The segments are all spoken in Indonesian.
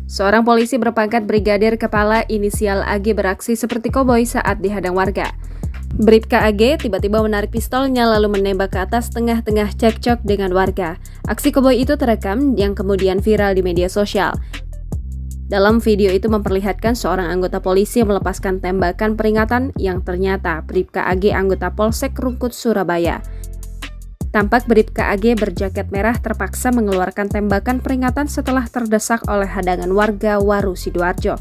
Seorang polisi berpangkat brigadir kepala inisial AG beraksi seperti koboi saat dihadang warga. Bribka AG tiba-tiba menarik pistolnya lalu menembak ke atas tengah-tengah cekcok dengan warga. Aksi koboi itu terekam yang kemudian viral di media sosial. Dalam video itu memperlihatkan seorang anggota polisi yang melepaskan tembakan peringatan yang ternyata Bribka AG anggota Polsek Rungkut, Surabaya. Tampak Bribka AG berjaket merah terpaksa mengeluarkan tembakan peringatan setelah terdesak oleh hadangan warga Waru, Sidoarjo.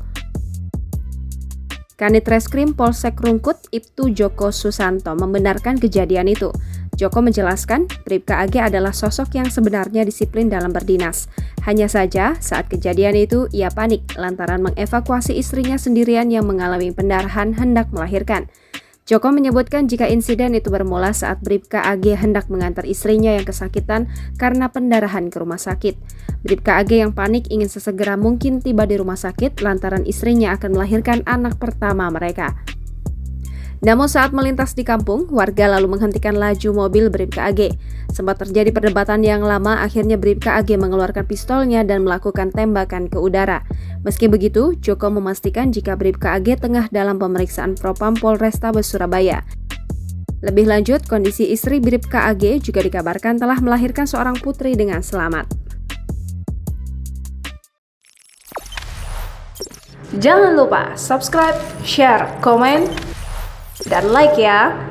Kanit Reskrim Polsek Rungkut, Ibtu Joko Susanto membenarkan kejadian itu. Joko menjelaskan, Bribka AG adalah sosok yang sebenarnya disiplin dalam berdinas. Hanya saja, saat kejadian itu, ia panik lantaran mengevakuasi istrinya sendirian yang mengalami pendarahan hendak melahirkan. Joko menyebutkan jika insiden itu bermula saat Bribka AG hendak mengantar istrinya yang kesakitan karena pendarahan ke rumah sakit. Bribka AG yang panik ingin sesegera mungkin tiba di rumah sakit lantaran istrinya akan melahirkan anak pertama mereka. Namun saat melintas di kampung, warga lalu menghentikan laju mobil Bribka AG. Sempat terjadi perdebatan yang lama, akhirnya Bribka AG mengeluarkan pistolnya dan melakukan tembakan ke udara. Meski begitu, Joko memastikan jika Bribka AG tengah dalam pemeriksaan Propam Polrestabes Surabaya. Lebih lanjut, kondisi istri Bribka AG juga dikabarkan telah melahirkan seorang putri dengan selamat. Jangan lupa subscribe, share, komen, dan like ya!